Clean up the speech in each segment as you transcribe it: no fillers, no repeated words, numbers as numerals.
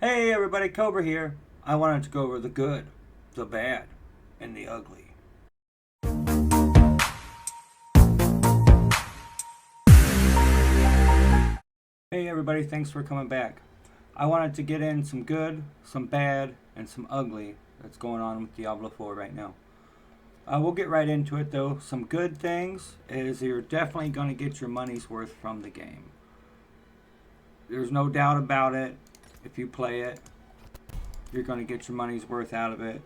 Hey everybody, Cobra here. I wanted to go over the good, the bad, and the ugly. Hey everybody, thanks for coming back. I wanted to get in some good, some bad, and some ugly that's going on with Diablo 4 right now. We'll get right into it though. Some good things is you're definitely going to get your money's worth from the game. There's no doubt about it. If you play it, you're going to get your money's worth out of it.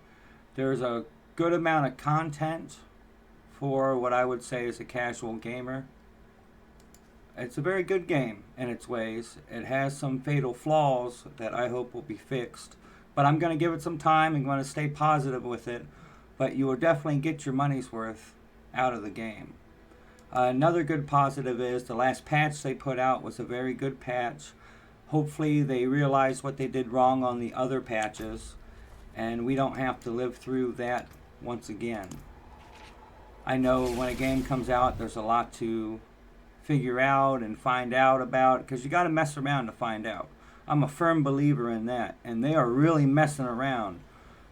There's a good amount of content for what I would say is a casual gamer. It's a very good game in its ways. It has some fatal flaws that I hope will be fixed. But I'm going to give it some time and going to stay positive with it. But you will definitely get your money's worth out of the game. Another good positive is the last patch they put out was a very good patch. Hopefully they realize what they did wrong on the other patches and we don't have to live through that once again. I know when a game comes out there's a lot to figure out and find out about because you got to mess around to find out. I'm a firm believer in that, and they are really messing around.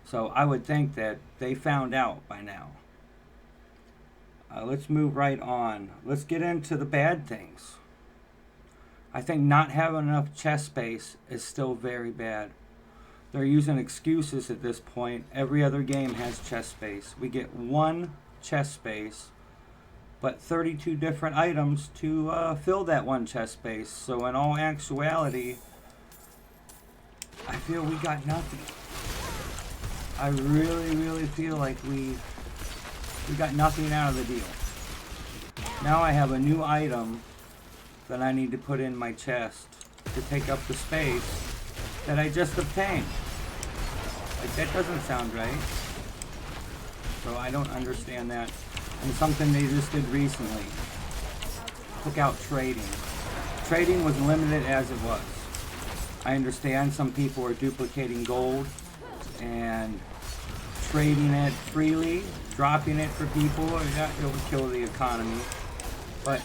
So I would think that they found out by now. Let's move right on. Let's get into the bad things. I think not having enough chest space is still very bad. They're using excuses at this point. Every other game has chest space. We get one chest space, but 32 different items to fill that one chest space. So in all actuality, I feel we got nothing. I really feel like we got nothing out of the deal. Now I have a new item that I need to put in my chest to take up the space that I just obtained. Like, that doesn't sound right. So I don't understand that. And something they just did recently, took out trading. Trading was limited as it was. I understand some people are duplicating gold and trading it freely, dropping it for people. That will kill the economy. But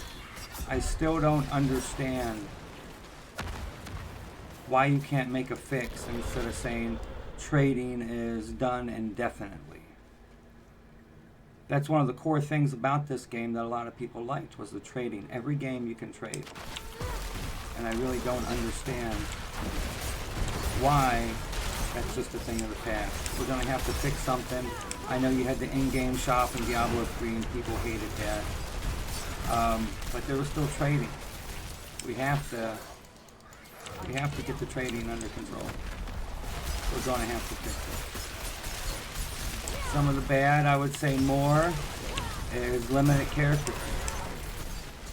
I still don't understand why you can't make a fix instead of saying trading is done indefinitely. That's one of the core things about this game that a lot of people liked, was the trading. Every game you can trade. And I really don't understand why that's just a thing of the past. We're going to have to fix something. I know you had the in-game shop in Diablo 3 and people hated that. But there was still trading. We have to get the trading under control. We're going to have to fix it. Some of the bad, I would say more, is limited characters.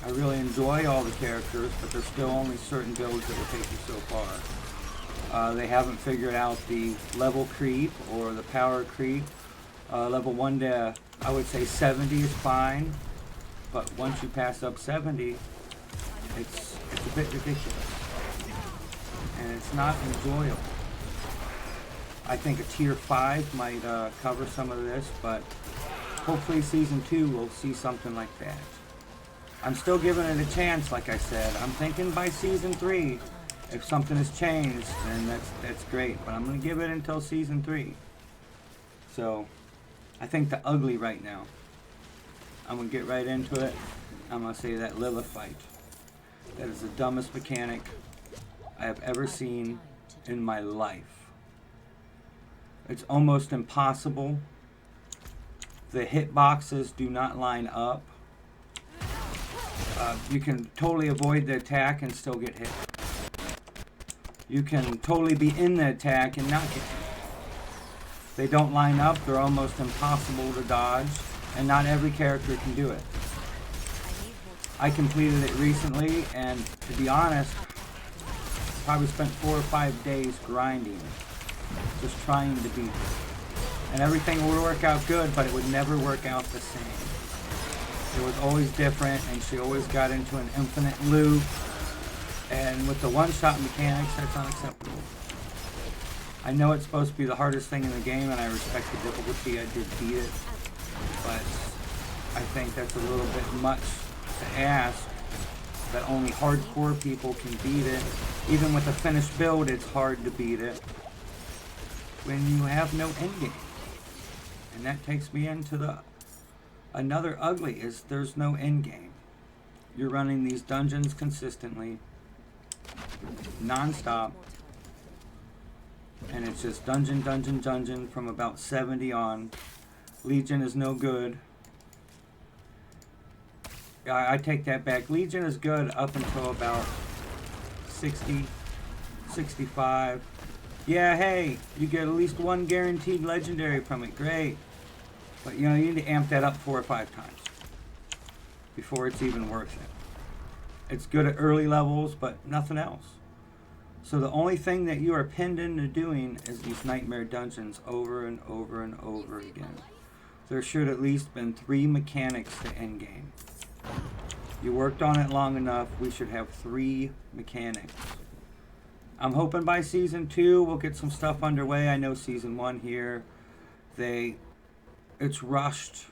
I really enjoy all the characters, but there's still only certain builds that will take you so far. They haven't figured out the level creep or the power creep. Level 1 to, I would say 70 is fine, but once you pass up 70, it's a bit ridiculous. And it's not enjoyable. I think a tier 5 might cover some of this, but hopefully season 2 will see something like that. I'm still giving it a chance, like I said. I'm thinking by season 3, if something has changed, then that's great. But I'm going to give it until season 3. So, I think the ugly right now. I'm going to get right into it. I'm going to say that Lilithite. That is the dumbest mechanic I have ever seen in my life. It's almost impossible. The hitboxes do not line up. You can totally avoid the attack and still get hit. You can totally be in the attack and not get hit. They don't line up. They're almost impossible to dodge, and not every character can do it. I completed it recently, and to be honest, probably spent 4 or 5 days grinding, just trying to beat it. And everything would work out good, but it would never work out the same. It was always different, and she always got into an infinite loop. And with the one-shot mechanics, that's unacceptable. I know it's supposed to be the hardest thing in the game, and I respect the difficulty. I did beat it, but I think that's a little bit much to ask that only hardcore people can beat it. Even with a finished build, it's hard to beat it when you have no endgame. And that takes me into another ugly is there's no endgame. You're running these dungeons consistently, non-stop, and it's just dungeon, dungeon, dungeon from about 70 on. Legion is no good. I take that back. Legion is good up until about 60, 65. Yeah, hey, you get at least one guaranteed legendary from it. Great. But you know, you need to amp that up 4 or 5 times before it's even worth it. It's good at early levels, but nothing else. So the only thing that you are pinned into doing is these nightmare dungeons over and over and over again. There should at least been 3 mechanics to endgame. You worked on it long enough, we should have 3 mechanics. I'm hoping by season 2 we'll get some stuff underway. I know season 1 here, it's rushed.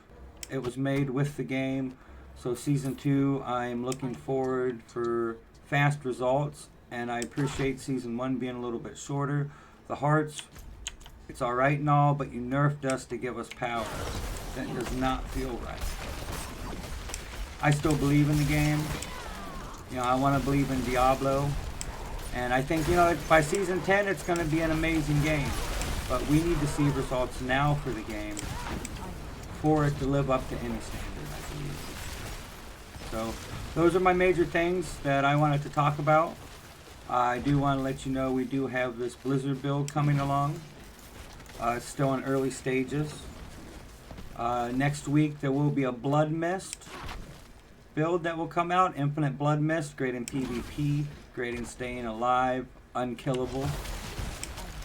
It was made with the game. So season 2, I'm looking forward for fast results, and I appreciate season 1 being a little bit shorter. The hearts, it's alright and all, but you nerfed us to give us power. That does not feel right. I still believe in the game. You know, I want to believe in Diablo. And I think, you know, by season 10, it's going to be an amazing game. But we need to see results now for the game for it to live up to any standard, I believe. So, those are my major things that I wanted to talk about. I do want to let you know we do have this Blizzard build coming along. It's still in early stages. Next week there will be a Blood Mist build that will come out. Infinite Blood Mist, great in PvP, great in staying alive, unkillable.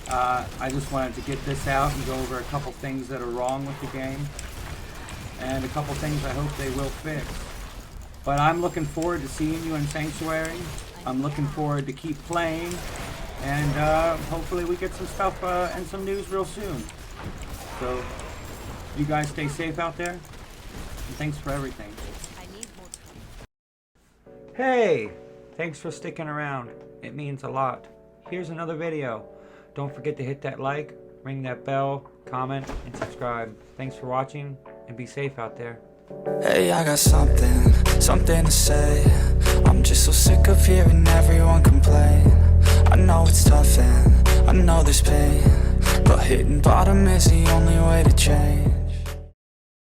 I just wanted to get this out and go over a couple things that are wrong with the game. And a couple things I hope they will fix. But I'm looking forward to seeing you in Sanctuary. I'm looking forward to keep playing. And hopefully we get some stuff and some news real soon. So, you guys stay safe out there. And thanks for everything. Hey! Thanks for sticking around. It means a lot. Here's another video. Don't forget to hit that like, ring that bell, comment, and subscribe. Thanks for watching, and be safe out there. Hey, I got something to say. I'm just so sick of hearing everyone complain. I know it's tough and I know there's pain, but hitting bottom is the only way to change.